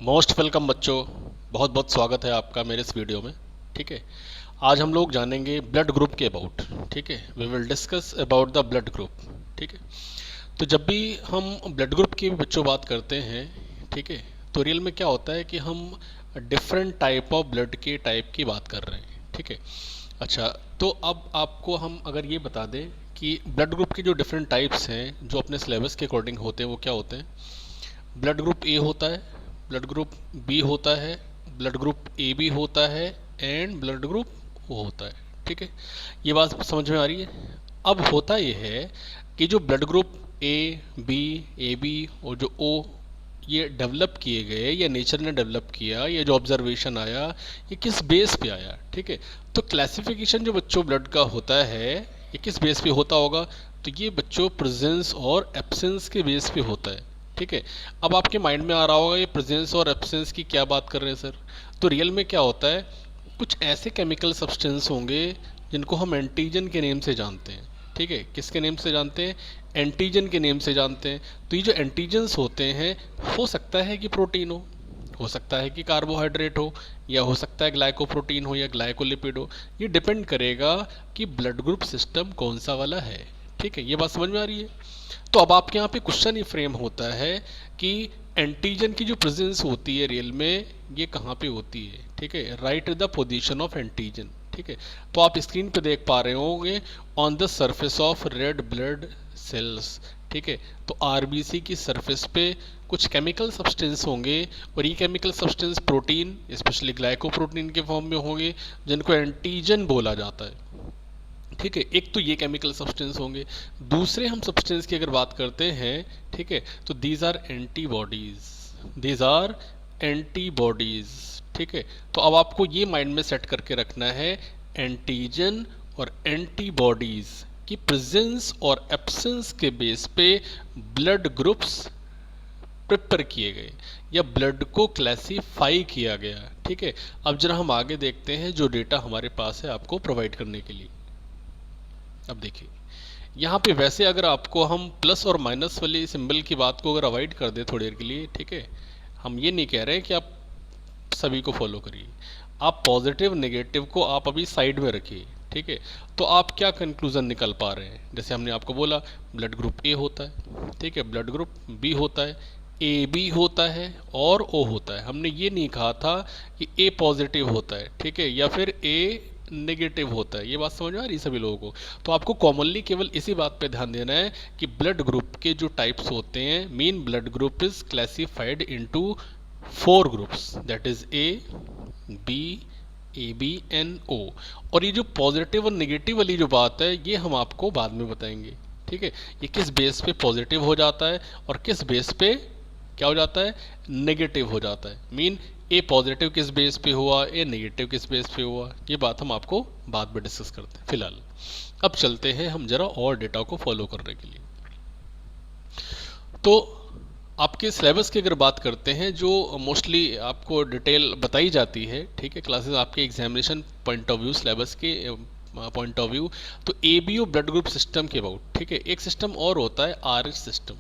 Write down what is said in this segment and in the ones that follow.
Most welcome बच्चों। बहुत बहुत स्वागत है आपका मेरे इस वीडियो में। ठीक है, आज हम लोग जानेंगे ब्लड ग्रुप के अबाउट। ठीक है, we will discuss about the blood group. ठीक है, तो जब भी हम ब्लड ग्रुप की बच्चों बात करते हैं, ठीक है, तो रियल में क्या होता है कि हम डिफरेंट टाइप ऑफ ब्लड के टाइप की बात कर रहे हैं। ठीक है, अच्छा, तो अब आपको हम अगर ये बता दें कि ब्लड ग्रुप के जो डिफरेंट टाइप्स हैं जो अपने सिलेबस के अकॉर्डिंग होते हैं वो क्या होते हैं। ब्लड ग्रुप ए होता है, ब्लड ग्रुप बी होता है, ब्लड ग्रुप ए बी होता है एंड ब्लड ग्रुप ओ होता है। ठीक है, ये बात समझ में आ रही है। अब होता ये है कि जो ब्लड ग्रुप ए बी और जो ओ ये डेवलप किए गए या नेचर ने डेवलप किया, ये जो ऑब्जर्वेशन आया ये किस बेस पे आया। ठीक है, तो क्लासिफिकेशन जो बच्चों ब्लड का होता है ये किस बेस पे होता होगा, तो ये बच्चों प्रेजेंस और एब्सेंस के बेस पे होता है। ठीक है, अब आपके माइंड में आ रहा होगा ये प्रेजेंस और एब्सेंस की क्या बात कर रहे हैं सर। तो रियल में क्या होता है, कुछ ऐसे केमिकल सब्सटेंस होंगे जिनको हम एंटीजन के नेम से जानते हैं। ठीक है, किसके नेम से जानते हैं, एंटीजन के नेम से जानते हैं। तो ये जो एंटीजन्स होते हैं, हो सकता है कि प्रोटीन हो सकता है कि कार्बोहाइड्रेट हो, या हो सकता है ग्लाइकोप्रोटीन हो या ग्लाइकोलिपिड हो। ये डिपेंड करेगा कि ब्लड ग्रुप सिस्टम कौन सा वाला है। ठीक है, ये बात समझ में आ रही है। तो अब आपके यहाँ पे क्वेश्चन ही फ्रेम होता है कि एंटीजन की जो प्रेजेंस होती है रियल में ये कहाँ पे होती है। ठीक है, right the position of antigen. ठीक है, तो आप स्क्रीन पे देख पा रहे होंगे on the surface of red blood cells. ठीक है, तो आरबीसी की सरफेस पे कुछ केमिकल सब्सटेंस होंगे और ये chemical substance protein specially glycoprotein के फॉर्म में होंगे जिनको एंटीजन बोला जाता है। ठीक है, एक तो ये केमिकल सब्सटेंस होंगे। दूसरे हम सब्सटेंस की अगर बात करते हैं, ठीक है, तो these are antibodies, these are antibodies. ठीक है, तो अब आपको ये माइंड में सेट करके रखना है एंटीजन और एंटीबॉडीज की प्रेजेंस और एब्सेंस के बेस पे ब्लड ग्रुप्स प्रिपेयर किए गए या ब्लड को क्लासीफाई किया गया। ठीक है, अब जरा हम आगे देखते हैं जो डेटा हमारे पास है आपको प्रोवाइड करने के लिए। अब देखिए यहाँ पे वैसे अगर आपको हम प्लस और माइनस वाली सिंबल की बात को अगर अवॉइड कर दें थोड़ी देर के लिए, ठीक है, हम ये नहीं कह रहे कि आप सभी को फॉलो करिए, आप पॉजिटिव नेगेटिव को आप अभी साइड में रखिए। ठीक है, तो आप क्या कंक्लूजन निकल पा रहे हैं, जैसे हमने आपको बोला ब्लड ग्रुप ए होता है, ठीक है, ब्लड ग्रुप बी होता है, ए बी होता है और ओ होता है। हमने ये नहीं कहा था कि ए पॉजिटिव होता है, ठीक है, या फिर ए नेगेटिव होता है। ये बात समझ में आ रही है सभी लोगों को। तो आपको कॉमनली केवल इसी बात पे ध्यान देना है कि ब्लड ग्रुप के जो टाइप्स होते हैं, mean blood group is classified into 4 groups, that is A B A B and O. और ये जो पॉजिटिव और नेगेटिव वाली जो बात है ये हम आपको बाद में बताएंगे। ठीक है, ये किस बेस पे पॉजिटिव हो जाता है और किस बेस पे क्या हो जाता है, नेगेटिव हो जाता है। मीन ए पॉजिटिव किस बेस पे हुआ, ए नेगेटिव किस बेस पे हुआ, ये बात हम आपको बाद में डिस्कस करते हैं। फिलहाल अब चलते हैं हम जरा और डेटा को फॉलो करने के लिए। तो आपके सिलेबस की अगर बात करते हैं जो मोस्टली आपको डिटेल बताई जाती है, ठीक है, क्लासेस आपके examination point of view, syllabus के पॉइंट ऑफ व्यू, तो एबीओ ब्लड ग्रुप सिस्टम के अबाउट। ठीक है, एक सिस्टम और होता है आरएच सिस्टम।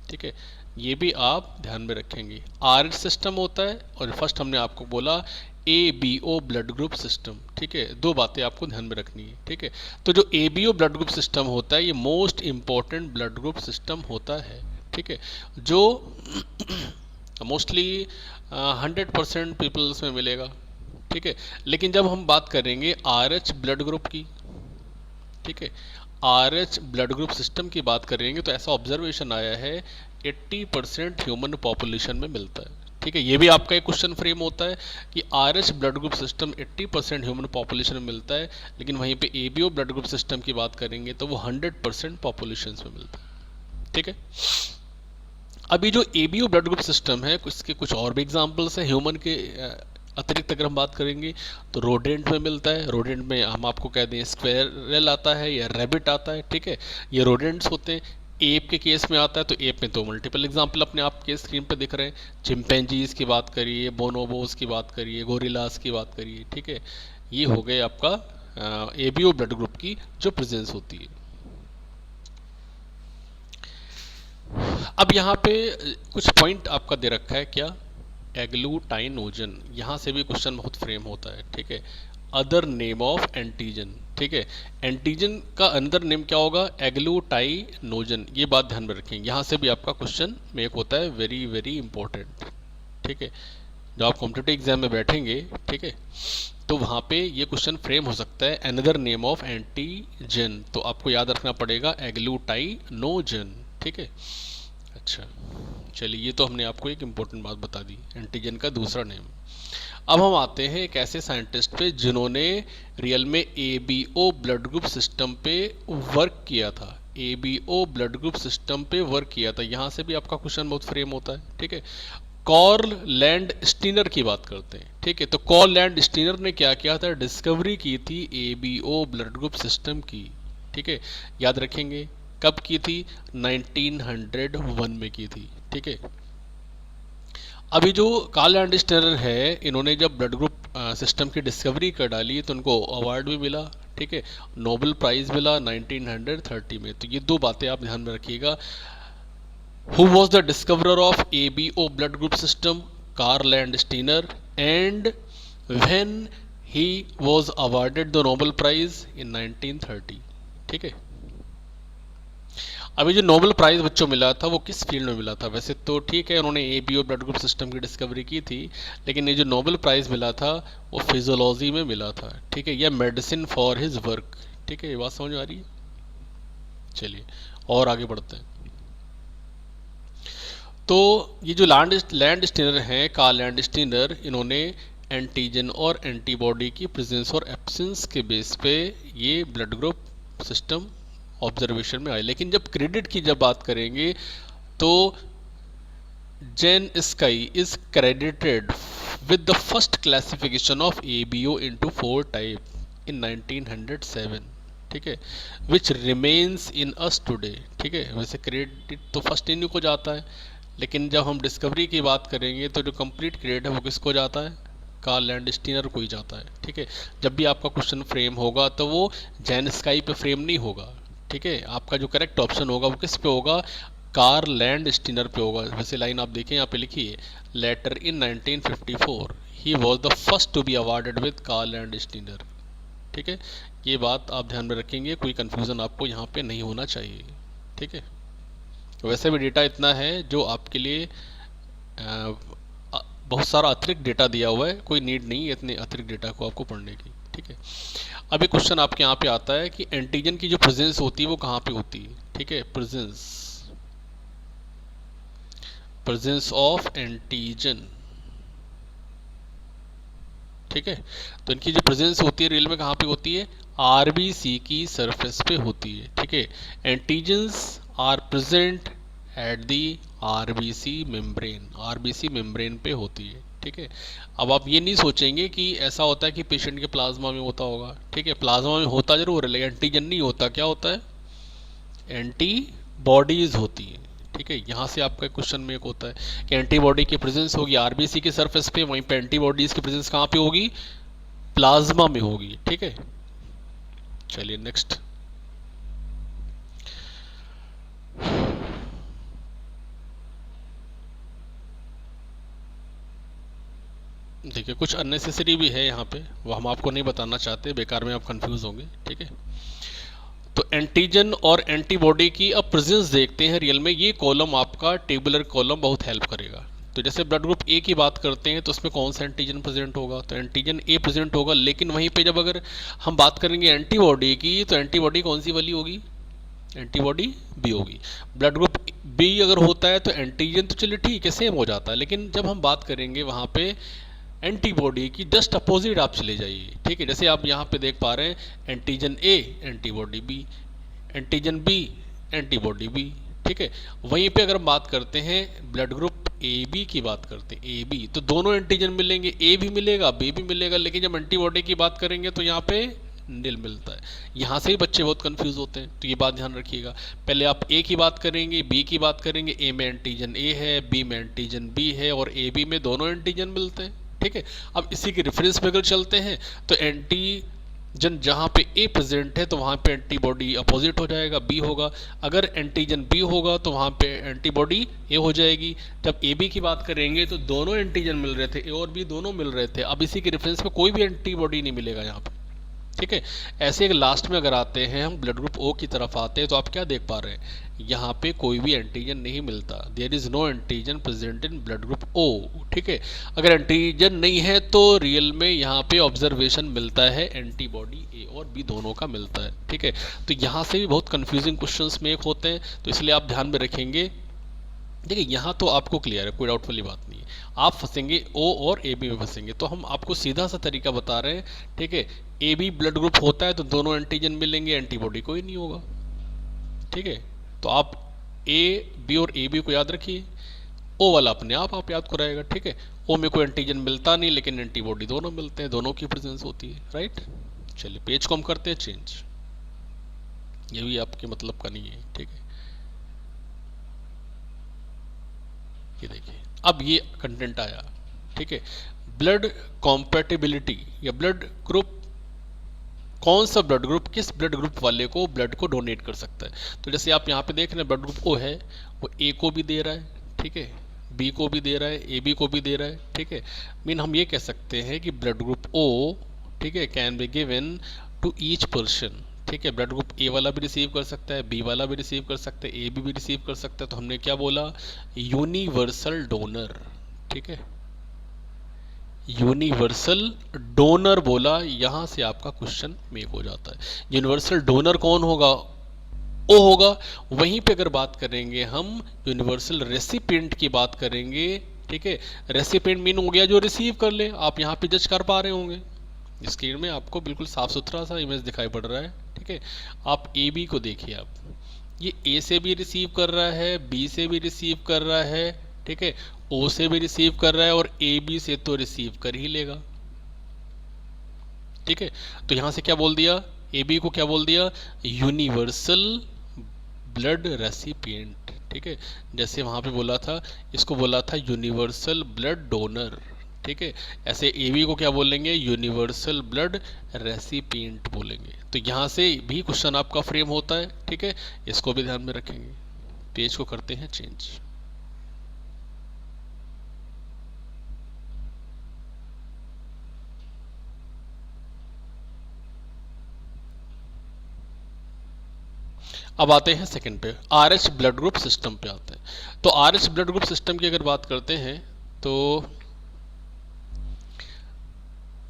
ठीक है, ये भी आप ध्यान में रखेंगे, आरएच सिस्टम होता है और फर्स्ट हमने आपको बोला एबीओ ब्लड ग्रुप सिस्टम। ठीक है, दो बातें आपको ध्यान में रखनी है। ठीक है, तो जो एबीओ ब्लड ग्रुप सिस्टम होता है ये most important blood group system होता है। ठीक है, जो मोस्टली 100% पीपल्स में मिलेगा। ठीक है, लेकिन जब हम बात करेंगे आरएच ब्लड ग्रुप की, ठीक है, आरएच ब्लड ग्रुप सिस्टम की बात करेंगे तो ऐसा ऑब्जर्वेशन आया है 80% ह्यूमन पॉपुलेशन में मिलता है। ठीक है, ये भी आपका एक क्वेश्चन फ्रेम होता है कि RH blood group system 80% human population में मिलता है, लेकिन वहीं पे एबीओ ब्लड ग्रुप सिस्टम की बात करेंगे तो वो 100% पॉपुलेशन में मिलता है। ठीक है, अभी जो एबीओ ब्लड ग्रुप सिस्टम है इसके कुछ और भी एग्जांपल्स हैं ह्यूमन के अतिरिक्त अगर हम बात करेंगे तो रोडेंट में मिलता है। रोडेंट में हम आपको कह दें स्क्वेरल आता है या रैबिट आता है। ठीक है, ये रोडेंट्स होते हैं। एप के केस में आता है तो एप में तो मल्टीपल एग्जांपल अपने आपके स्क्रीन पे दिख रहे हैं, चिंपैंजीज की बात करिए, बोनोबोस की बात करिए, गोरिल्लास की बात करिए। ठीक है, ये हो गए आपका एबीओ ब्लड ग्रुप की जो प्रेजेंस होती है। अब यहाँ पे कुछ पॉइंट आपका दे रखा है क्या, एग्लूटाइनोजन, यहाँ से भी क्वेश्चन बहुत फ्रेम होता है, ठीक है। अदर नेम ऑफ एंटीजन, ठीक है। एंटीजन का अनदर नेम क्या होगा? एग्लूटाइनोजन, ये बात ध्यान में रखेंगे। यहाँ से भी आपका क्वेश्चन मेक होता है, वेरी वेरी इंपॉर्टेंट, ठीक है। जब आप कॉम्पिटिटिव एग्जाम में बैठेंगे, ठीक है, तो वहाँ पे ये क्वेश्चन फ्रेम हो सकता है, अनदर नेम ऑफ एंटीजन, तो आपको याद रखना पड़ेगा एग्लूटाइनोजन, ठीक है। अच्छा, चलिए, ये तो हमने आपको एक इम्पोर्टेंट बात बता दी, एंटीजन का दूसरा नेम। अब हम आते हैं एक ऐसे साइंटिस्ट पे जिन्होंने रियल में एबीओ ब्लड ग्रुप सिस्टम पे वर्क किया था। एबीओ ब्लड ग्रुप सिस्टम पे वर्क किया था, यहाँ से भी आपका क्वेश्चन बहुत फ्रेम होता है, ठीक है। कार्ल लैंडस्टीनर की बात करते हैं, ठीक है। तो कार्ल लैंडस्टीनर ने क्या किया था? डिस्कवरी की थी एबीओ ब्लड ग्रुप सिस्टम की, ठीक है। याद रखेंगे कब की थी? 1901 में की थी, ठीक है। अभी जो कार्ल लैंडस्टीनर है, इन्होंने जब ब्लड ग्रुप सिस्टम की डिस्कवरी कर डाली तो उनको अवार्ड भी मिला, ठीक है। नोबेल प्राइज मिला 1930 में। तो ये दो बातें आप ध्यान में रखिएगा। Who was the discoverer of ABO blood group system? Karl Landsteiner. And when he was awarded the Nobel Prize in 1930, ठीक है। अभी जो नोबेल प्राइज बच्चों मिला था वो किस फील्ड में मिला था? वैसे तो ठीक है, उन्होंने एबीओ ब्लड ग्रुप सिस्टम की डिस्कवरी की थी, लेकिन ये जो नोबेल प्राइज मिला था वो फिजियोलॉजी में मिला था, ठीक है, या मेडिसिन फॉर हिज वर्क, ठीक है। ये बात समझ आ रही है? चलिए और आगे बढ़ते हैं। तो ये जो लैंडस्टीनर हैं, कार्ल लैंडस्टीनर, इन्होंने एंटीजन और एंटीबॉडी की प्रेजेंस और एब्सेंस के बेस पे ये ब्लड ग्रुप सिस्टम ऑब्जर्वेशन में आए। लेकिन जब क्रेडिट की जब बात करेंगे तो Jansky is credited with the first classification of ABO into 4 type in 1907, ठीक है, which remains in us today, ठीक है। वैसे क्रेडिट तो फर्स्ट इन्हीं को जाता है, लेकिन जब हम डिस्कवरी की बात करेंगे तो जो कंप्लीट क्रेडिट है वो किसको जाता है? कार्ल लैंडस्टीनर को ही जाता है, ठीक है। जब भी आपका क्वेश्चन फ्रेम होगा तो वो जेन स्काई पे फ्रेम नहीं होगा, ठीक है। आपका जो करेक्ट ऑप्शन होगा वो किस पे होगा? कार्ल लैंडस्टीनर पे होगा। वैसे लाइन आप देखें यहाँ पे लिखी है, later in 1954 he was the first to be awarded with Karl Landsteiner, ठीक है। ये बात आप ध्यान में रखेंगे, कोई कंफ्यूजन आपको यहाँ पे नहीं होना चाहिए, ठीक है। वैसे भी डेटा इतना है जो आपके लिए बहुत सारा अतिरिक्त डेटा दिया हुआ है, कोई नीड नहीं है इतने अतिरिक्त डेटा को आपको पढ़ने की, ठीक है। अब एक क्वेश्चन आपके यहाँ पे आता है कि एंटीजन की जो प्रेजेंस होती है वो कहाँ पे होती है, ठीक है। प्रेजेंस ऑफ एंटीजन, ठीक है। तो इनकी जो प्रेजेंस होती है रियल में कहाँ पे होती है? आरबीसी की सरफेस पे होती है, ठीक है। Antigens are present at the RBC membrane, RBC membrane पे होती है, ठीक है। अब आप ये नहीं सोचेंगे कि ऐसा होता है कि पेशेंट के प्लाज्मा में होता होगा, ठीक है। प्लाज्मा में होता जरूर है लेकिन एंटीजन नहीं होता। क्या होता है? एंटीबॉडीज होती है, ठीक है। यहाँ से आपका क्वेश्चन में एक होता है कि एंटीबॉडी की प्रेजेंस होगी आरबीसी के सरफेस पे, वहीं पे एंटीबॉडीज की प्रेजेंस कहाँ पे होगी? प्लाज्मा में होगी, ठीक है। चलिए नेक्स्ट। देखिए कुछ अननेसेसरी भी है यहाँ पे, वो हम आपको नहीं बताना चाहते, बेकार में आप कंफ्यूज होंगे, ठीक है। तो एंटीजन और एंटीबॉडी की अब प्रेजेंस देखते हैं रियल में। ये कॉलम आपका टेबुलर कॉलम बहुत हेल्प करेगा। तो जैसे ब्लड ग्रुप ए की बात करते हैं तो उसमें कौन सा एंटीजन प्रेजेंट होगा? तो एंटीजन ए प्रेजेंट होगा। लेकिन वहीं पे जब अगर हम बात करेंगे एंटीबॉडी की तो एंटीबॉडी कौन सी वाली होगी? एंटीबॉडी बी होगी। ब्लड ग्रुप बी अगर होता है तो एंटीजन तो चलिए ठीक है सेम हो जाता है, लेकिन जब हम बात करेंगे वहाँ पे एंटीबॉडी की जस्ट अपोजिट आप चले जाइए, ठीक है। जैसे आप यहाँ पे देख पा रहे हैं antigen A antibody B, antigen B antibody B, ठीक है। वहीं पे अगर हम बात करते हैं ब्लड ग्रुप ए बी की बात करते हैं, ए बी, तो दोनों एंटीजन मिलेंगे, ए भी मिलेगा बी भी मिलेगा, लेकिन जब एंटीबॉडी की बात करेंगे तो यहाँ पे नील मिलता है। यहाँ से ही बच्चे बहुत कंफ्यूज होते हैं, तो ये बात ध्यान रखिएगा। पहले आप ए की बात करेंगे, बी की बात करेंगे, ए में एंटीजन ए है, बी में एंटीजन बी है और ए बी में दोनों एंटीजन मिलते हैं, ठीक है। अब इसी के रेफरेंस में अगर चलते हैं तो जहाँ पे ए प्रेजेंट है तो वहाँ पे एंटीबॉडी अपोजिट हो जाएगा, बी होगा। अगर एंटीजन बी होगा तो वहाँ पे एंटीबॉडी ए हो जाएगी। जब ए बी की बात करेंगे तो दोनों एंटीजन मिल रहे थे, ए और बी दोनों मिल रहे थे। अब इसी के रेफरेंस में कोई भी एंटीबॉडी नहीं मिलेगा यहाँ पे, ठीक है। ऐसे एक लास्ट में अगर आते हैं हम ब्लड ग्रुप ओ की तरफ आते हैं तो आप क्या देख पा रहे हैं, यहाँ पे कोई भी एंटीजन नहीं मिलता। There is no antigen present in blood group O, ठीक है। अगर एंटीजन नहीं है तो रियल में यहाँ पे ऑब्जर्वेशन मिलता है एंटीबॉडी ए और बी दोनों का मिलता है, ठीक है। तो यहाँ से भी बहुत कंफ्यूजिंग क्वेश्चंस मेक होते हैं, तो इसलिए आप ध्यान में रखेंगे। देखिए यहाँ तो आपको क्लियर है, कोई डाउट वाली बात नहीं है। आप फंसेंगे ओ और ए बी में फंसेंगे, तो हम आपको सीधा सा तरीका बता रहे हैं, ठीक है। ए बी ब्लड ग्रुप होता है तो दोनों एंटीजन मिलेंगे, एंटीबॉडी कोई नहीं होगा, ठीक है। तो आप ए बी और ए बी को याद रखिए, ओ वाला अपने आप याद कराएगा, ठीक है। ओ में कोई एंटीजन मिलता नहीं लेकिन एंटीबॉडी दोनों मिलते हैं, दोनों की प्रेजेंस होती है, राइट। चलिए पेज को हम करते हैं चेंज, ये भी आपके मतलब का नहीं है, ठीक है। ये देखिए अब ये कंटेंट आया, ठीक है। ब्लड कॉम्पेटिबिलिटी या ब्लड ग्रुप, कौन सा ब्लड ग्रुप किस ब्लड ग्रुप वाले को ब्लड को डोनेट कर सकता है। तो जैसे आप यहाँ पे देख रहे हैं ब्लड ग्रुप ओ है, वो ए को भी दे रहा है, ठीक है, बी को भी दे रहा है, ए बी को भी दे रहा है, ठीक है। मीन हम ये कह सकते हैं कि ब्लड ग्रुप ओ, ठीक है, can be given to each person, ठीक है। ब्लड ग्रुप ए वाला भी रिसीव कर सकता है, बी वाला भी रिसीव कर सकता है, ए बी भी रिसीव कर सकता है। तो हमने क्या बोला, यूनिवर्सल डोनर, ठीक है, यूनिवर्सल डोनर बोला। यहां से आपका क्वेश्चन मेक हो जाता है। यूनिवर्सल डोनर कौन होगा, ओ होगा। वहीं पे अगर बात करेंगे हम यूनिवर्सल रेसिपिएंट की बात करेंगे, ठीक है। रेसिपिएंट मीन हो गया जो रिसीव कर ले। आप यहाँ पे जज कर पा रहे होंगे, स्क्रीन में आपको बिल्कुल साफ सुथरा सा इमेज दिखाई पड़ रहा है, ठीक है। आप ए बी को देखिए, आप ये ए से भी रिसीव कर रहा है, बी से भी रिसीव कर रहा है, ठीक है, ओ से भी रिसीव कर रहा है और ए बी से तो रिसीव कर ही लेगा, ठीक है। तो यहां से क्या बोल दिया, ए बी को क्या बोल दिया, यूनिवर्सल ब्लड रेसिपिएंट, ठीक है। जैसे वहां पे बोला था, इसको बोला था यूनिवर्सल ब्लड डोनर, ठीक है। ऐसे ए बी को क्या बोलेंगे, यूनिवर्सल ब्लड रेसिपिएंट बोलेंगे। तो यहाँ से भी क्वेश्चन आपका फ्रेम होता है, ठीक है, इसको भी ध्यान में रखेंगे। पेज को करते हैं चेंज। अब आते हैं सेकंड पे, आरएच ब्लड ग्रुप सिस्टम पे आते हैं। तो आरएच ब्लड ग्रुप सिस्टम की अगर बात करते हैं तो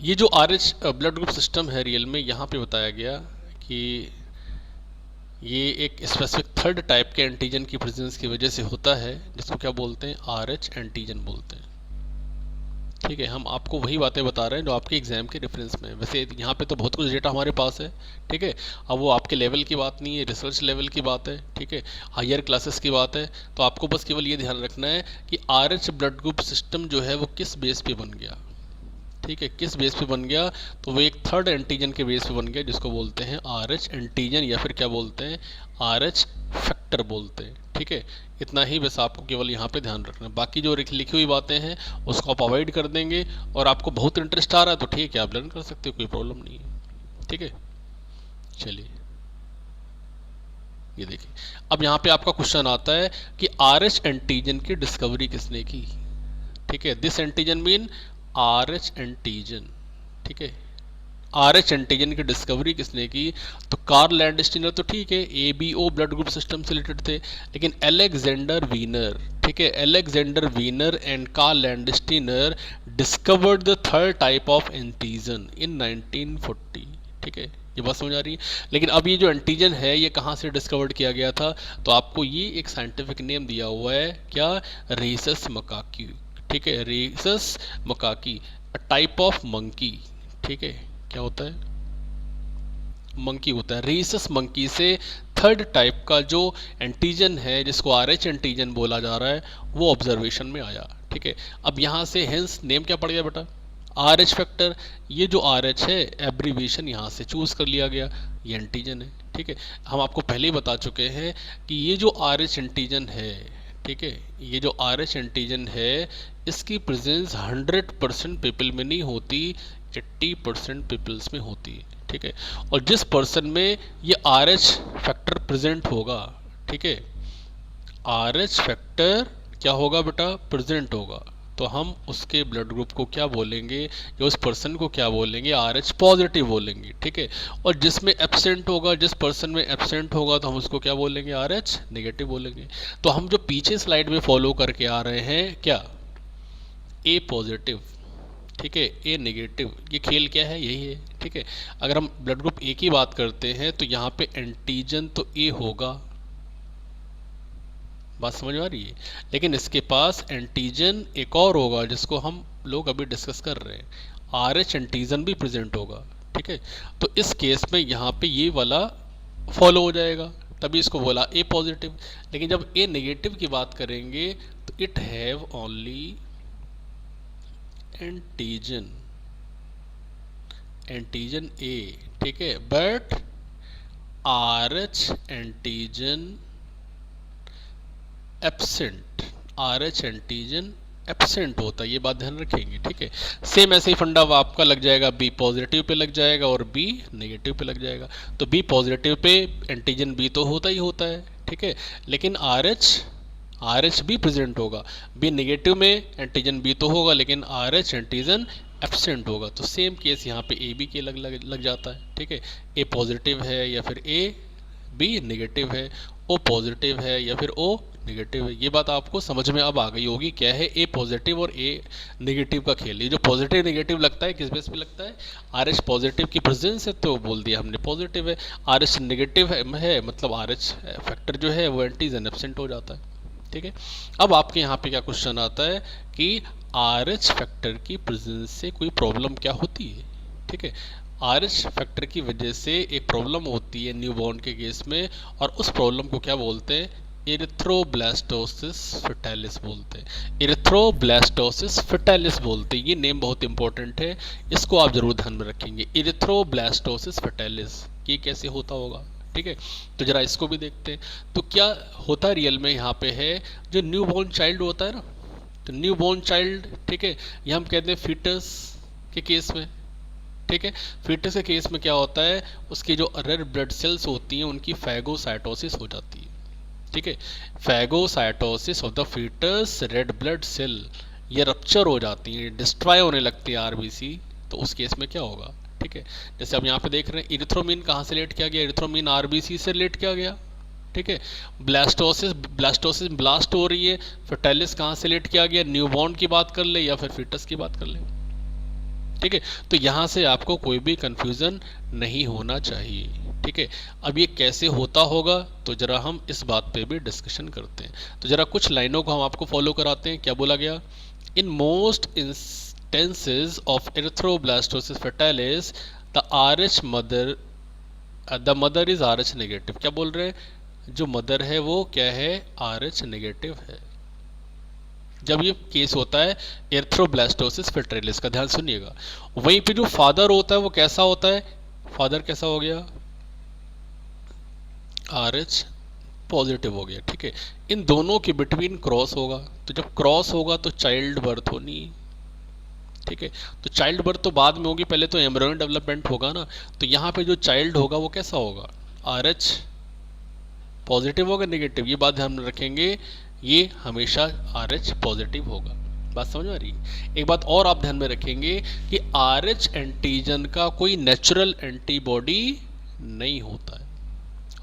ये जो आरएच ब्लड ग्रुप सिस्टम है रियल में यहाँ पे बताया गया कि ये एक स्पेसिफिक थर्ड टाइप के एंटीजन की प्रेजेंस की वजह से होता है, जिसको क्या बोलते हैं, आरएच एंटीजन बोलते हैं, ठीक है। हम आपको वही बातें बता रहे हैं जो आपके एग्जाम के रेफरेंस में। वैसे यहाँ पे तो बहुत कुछ डेटा हमारे पास है, ठीक है। अब वो आपके लेवल की बात नहीं है, रिसर्च लेवल की बात है, ठीक है, हायर क्लासेस की बात है। तो आपको बस केवल ये ध्यान रखना है कि आरएच ब्लड ग्रुप सिस्टम जो है वो किस बेस पे बन गया, ठीक है, किस बेस पे बन गया। तो वो एक थर्ड एंटीजन के बेस पे बन गया, जिसको बोलते हैं आरएच एंटीजन या फिर क्या बोलते हैं, आरएच फैक्टर बोलते हैं, ठीक है। इतना ही बस आपको केवल यहाँ पे ध्यान रखना है। बाकी जो लिखी हुई बातें हैं उसको आप अवॉइड कर देंगे, और आपको बहुत इंटरेस्ट आ रहा है तो ठीक है, आप लर्न कर सकते हो, कोई प्रॉब्लम नहीं है, ठीक है। चलिए ये देखिए, अब यहाँ पे आपका क्वेश्चन आता है कि आरएच एंटीजन की डिस्कवरी किसने की, ठीक है। This antigen mean RH antigen, ठीक है। आरएच एंटीजन की डिस्कवरी किसने की, तो कार्ल लैंडस्टीनर तो ठीक है, एबीओ ब्लड ग्रुप सिस्टम से रिलेटेड थे, लेकिन अलेक्जेंडर वीनर, ठीक है, Alexander Wiener and Karl Landsteiner discovered the third type of antigen in 1940, ठीक है। ये बात समझ आ रही है। लेकिन अब ये जो एंटीजन है ये कहाँ से डिस्कवर्ड किया गया था, तो आपको ये एक साइंटिफिक नेम दिया हुआ है, क्या, रेसस मकाकी, ठीक है, रेसस मकाकी, टाइप ऑफ मंकी, ठीक है। क्या होता है, मंकी होता है। रेसस मंकी से थर्ड टाइप का जो एंटीजन है जिसको आरएच एंटीजन बोला जा रहा है वो ऑब्जर्वेशन में आया, ठीक है। अब यहाँ से हेंस नेम क्या पड़ गया बेटा, आरएच फैक्टर। ये जो आरएच है एब्रीविएशन यहाँ से चूज कर लिया गया, ये एंटीजन है, ठीक है। हम आपको पहले ही बता चुके हैं कि ये जो आरएच एंटीजन है, ठीक है, ये जो आरएच एंटीजन है इसकी प्रेजेंस 100% पीपल में नहीं होती, 80% पीपल्स में होती है, ठीक ठीक है। और जिस पर्सन में ये आर एच फैक्टर प्रेजेंट होगा, ठीक है, आर एच फैक्टर क्या होगा बेटा, प्रेजेंट होगा, तो हम उसके ब्लड ग्रुप को क्या बोलेंगे, या उस पर्सन को क्या बोलेंगे, आर एच पॉजिटिव बोलेंगे, ठीक है। और जिसमें एब्सेंट होगा, जिस पर्सन में एब्सेंट होगा, तो हम उसको क्या बोलेंगे, आर एच नेगेटिव बोलेंगे। तो हम जो पीछे स्लाइड में फॉलो करके आ रहे हैं क्या, ए पॉजिटिव, ठीक है, ए नेगेटिव, ये खेल क्या है, यही है, ठीक है। अगर हम ब्लड ग्रुप ए की बात करते हैं तो यहाँ पे एंटीजन तो ए होगा, बात समझ में आ रही है, लेकिन इसके पास एंटीजन एक और होगा जिसको हम लोग अभी डिस्कस कर रहे हैं, आर एच एंटीजन भी प्रेजेंट होगा, ठीक है। तो इस केस में यहाँ पे ये वाला फॉलो हो जाएगा, तभी इसको बोला ए पॉजिटिव। लेकिन जब ए नेगेटिव की बात करेंगे तो it have only antigen, antigen ए, ठीक है, but R H antigen absent, R H antigen absent होता है, ये बात ध्यान रखेंगे, ठीक है। सेम ऐसे ही फंडा आपका लग जाएगा, बी पॉजिटिव पे लग जाएगा और बी नेगेटिव पे लग जाएगा। तो B positive pay antigen B तो होता ही होता है, ठीक है, लेकिन आर एच भी प्रेजेंट होगा। बी नेगेटिव में एंटीजन बी तो होगा, लेकिन आर एच एंटीजन एब्सेंट होगा। तो सेम केस यहाँ पे ए बी के लग जाता है, ठीक है। ए पॉजिटिव है या फिर ए बी नेगेटिव है, ओ पॉजिटिव है या फिर ओ नेगेटिव है। ये बात आपको समझ में अब आ गई होगी क्या है ए पॉजिटिव और ए नेगेटिव का खेल। ये जो पॉजिटिव नेगेटिव लगता है किस बेस पे लगता है, आर एच पॉजिटिव की प्रेजेंस है तो बोल दिया हमने पॉजिटिव है, आर एच नेगेटिव है मतलब आर एच फैक्टर जो है वो एंटीजन एब्सेंट हो जाता है, ठीक है। अब आपके यहाँ पे क्या क्वेश्चन आता है कि आर एच फैक्टर की प्रेजेंस से कोई प्रॉब्लम क्या होती है, ठीक है। आर एच फैक्टर की वजह से एक प्रॉब्लम होती है न्यूबॉर्न के केस में, और उस प्रॉब्लम को क्या बोलते हैं, इरिथ्रोब्लास्टोसिस फेटालिस बोलते हैं, इरिथ्रोब्लास्टोसिस फेटालिस बोलते हैं। ये नेम बहुत इंपॉर्टेंट है, इसको आप जरूर ध्यान में रखेंगे, इरिथ्रोब्लास्टोसिस फेटालिस, ये कैसे होता होगा, ठीक है। तो जरा इसको भी देखते हैं। तो क्या होता रियल में यहाँ पे है, जो न्यूबॉर्न चाइल्ड होता है ना, तो न्यूबॉर्न चाइल्ड, ठीक है, ये हम कहते हैं फीटस के केस में, ठीक है। फीटस के केस में क्या होता है, उसकी जो रेड ब्लड सेल्स होती हैं उनकी फैगोसाइटोसिस हो जाती है, ठीक है। Phagocytosis of the foetus red blood cell, ये रप्चर हो जाती है, डिस्ट्रॉय होने लगती है आरबीसी। तो उस केस में क्या होगा, ठीक है। जैसे अब यहाँ पे देख रहे हैं इरिथ्रोमिन कहाँ से लेट किया गया, इरिथ्रोमिन आरबीसी से लेट किया गया, ठीक है। ब्लास्टोसिस ब्लास्ट हो रही है, फेटालिस कहाँ से लेट किया गया, न्यूबॉर्न की बात कर ले या फिर फीटस की बात कर ले, ठीक है। तो यहाँ से आपको कोई भी कंफ्यूजन नहीं होना चाहिए, ठीक है। अब ये कैसे होता होगा तो जरा हम इस बात पे भी डिस्कशन करते हैं। तो जरा कुछ लाइनों को हम आपको फॉलो कराते हैं। क्या बोला गया, in most instances of erythroblastosis fetalis the mother is R H negative. क्या बोल रहे हैं, जो मदर है वो क्या है, आर एच नेगेटिव है जब ये केस होता है एरिथ्रोब्लास्टोसिस फेटालिस का। ध्यान सुनिएगा। वहीं पे जो फादर होता है वो कैसा होता है, फादर कैसा हो गया, आर एच पॉजिटिव हो गया, ठीक है। इन दोनों के बिटवीन क्रॉस होगा, तो जब क्रॉस होगा तो चाइल्ड बर्थ होनी, ठीक है। तो चाइल्ड बर्थ तो बाद में होगी, पहले तो एम्ब्रियोनिक डेवलपमेंट होगा ना। तो यहाँ पे जो चाइल्ड होगा वो कैसा होगा, आर एच पॉजिटिव होगा नेगेटिव, ये बात ध्यान में रखेंगे, ये हमेशा आर एच पॉजिटिव होगा। बात समझ में आ रही है। एक बात और आप ध्यान में रखेंगे कि आर एच एंटीजन का कोई नेचुरल एंटीबॉडी नहीं होता है,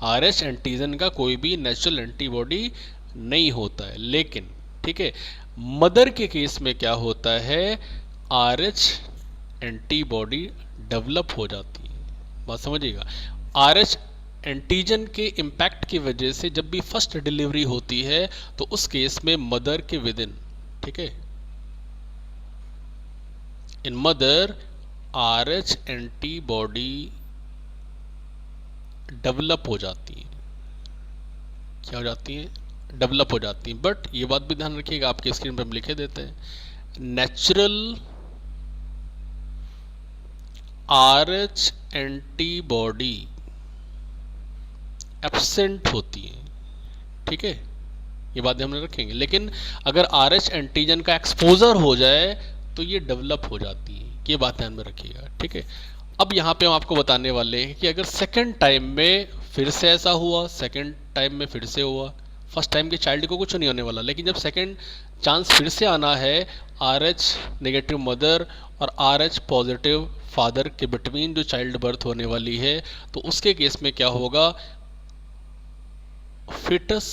आर एच एंटीजन का कोई भी नेचुरल एंटीबॉडी नहीं होता है, लेकिन ठीक है मदर के केस में क्या होता है, आर एच एंटीबॉडी डेवलप हो जाती है। बात समझिएगा। आर एच एंटीजन के इम्पैक्ट की वजह से जब भी फर्स्ट डिलीवरी होती है तो उस केस में मदर के विदिन, ठीक है, in mother R H antibody develop हो जाती है। क्या हो जाती है, डेवलप हो जाती है। बट ये बात भी ध्यान रखिएगा, आपके स्क्रीन पर हम लिखे देते हैं, natural are H antibody absent होती है, ठीक है, ये बात ध्यान में रखेंगे। लेकिन अगर आर एच एंटीजन का एक्सपोजर हो जाए तो ये डेवलप हो जाती है, ये बात ध्यान में रखिएगा, ठीक है। अब यहाँ पे हम आपको बताने वाले हैं कि अगर सेकंड टाइम में फिर से ऐसा हुआ, सेकंड टाइम में फिर से हुआ, फर्स्ट टाइम के चाइल्ड को कुछ नहीं होने वाला, लेकिन जब सेकंड चांस फिर से आना है, RH नेगेटिव मदर और RH पॉजिटिव फादर के बिटवीन जो चाइल्ड बर्थ होने वाली है, तो उसके केस में क्या होगा, फिटस,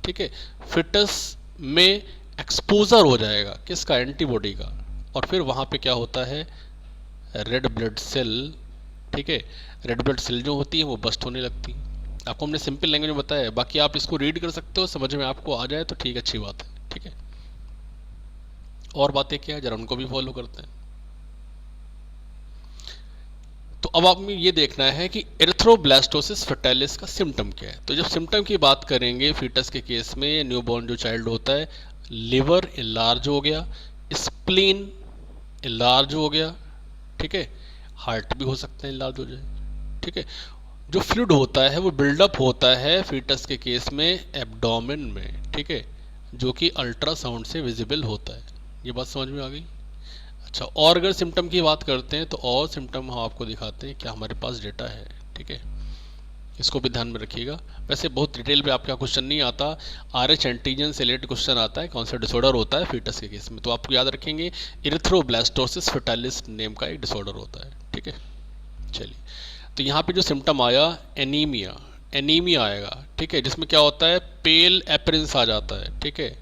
ठीक है, फिटस में एक्सपोजर हो जाएगा किसका, एंटीबॉडी का, और फिर वहाँ पे क्या होता है, रेड ब्लड सेल, ठीक है, रेड ब्लड सेल जो होती है वो बस्ट होने लगती है। आपको हमने सिंपल लैंग्वेज में बताया है, बाकी आप इसको रीड कर सकते हो, समझ में आपको आ जाए तो ठीक, अच्छी बात है, ठीक है। और बातें क्या है जरा उनको भी फॉलो करते हैं। तो अब आप में ये देखना है कि एरिथ्रोब्लास्टोसिस फर्टाइलिस का सिम्टम क्या है। तो जब सिम्टम की बात करेंगे फीटस के केस में, न्यूबॉर्न जो चाइल्ड होता है, लिवर इलार्ज हो गया, स्प्लीन इलार्ज हो गया, ठीक है, हार्ट भी हो सकता है इलार्ज हो जाए, ठीक है। जो फ्लूइड होता है वो बिल्डअप होता है फीटस के केस में एब्डोमेन में, ठीक है, जो कि अल्ट्रासाउंड से विजिबल होता है। ये बात समझ में आ गई। अच्छा, और अगर सिम्टम की बात करते हैं तो और सिम्टम हम आपको दिखाते हैं, क्या हमारे पास डेटा है, ठीक है, इसको भी ध्यान में रखिएगा। वैसे बहुत डिटेल पे आपका क्वेश्चन नहीं आता, RH एंटीजन से रिलेटेड क्वेश्चन आता है, कौन सा डिसऑर्डर होता है फीटस के केस में, तो आपको याद रखेंगे इरिथ्रोब्लास्टोसिस फर्टाइलिस नेम का एक डिसऑर्डर होता है, ठीक है। चलिए, तो यहाँ पे जो सिम्टम आया, एनीमिया, एनीमिया आएगा, ठीक है, जिसमें क्या होता है, पेल अपीयरेंस आ जाता है, ठीक है।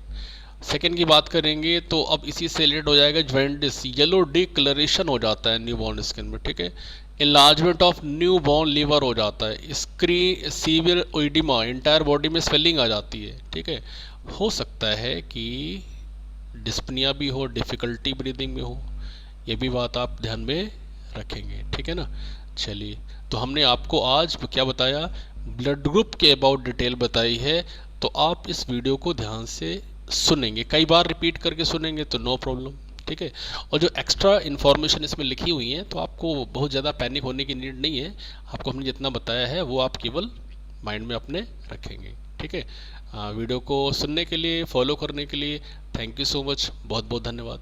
सेकेंड की बात करेंगे तो अब इसी से रिलेटेड हो जाएगा जॉइंटिस, येलो डिकलरेशन हो जाता है न्यूबॉर्न स्किन में, ठीक है। इलार्जमेंट ऑफ न्यूबॉर्न लीवर हो जाता है, सीवियर ओइडिमा, इंटायर बॉडी में स्वेलिंग आ जाती है, ठीक है। हो सकता है कि डिस्पनिया भी हो, डिफ़िकल्टी ब्रीदिंग में हो, ये भी बात आप ध्यान में रखेंगे, ठीक है ना। चलिए, तो हमने आपको आज क्या बताया, ब्लड ग्रुप के अबाउट डिटेल बताई है, तो आप इस वीडियो को ध्यान से सुनेंगे, कई बार रिपीट करके सुनेंगे तो नो प्रॉब्लम, ठीक है। और जो एक्स्ट्रा इन्फॉर्मेशन इसमें लिखी हुई है तो आपको बहुत ज़्यादा पैनिक होने की नीड नहीं है, आपको हमने जितना बताया है वो आप केवल माइंड में अपने रखेंगे, ठीक है। वीडियो को सुनने के लिए, फॉलो करने के लिए थैंक यू सो मच, बहुत बहुत धन्यवाद।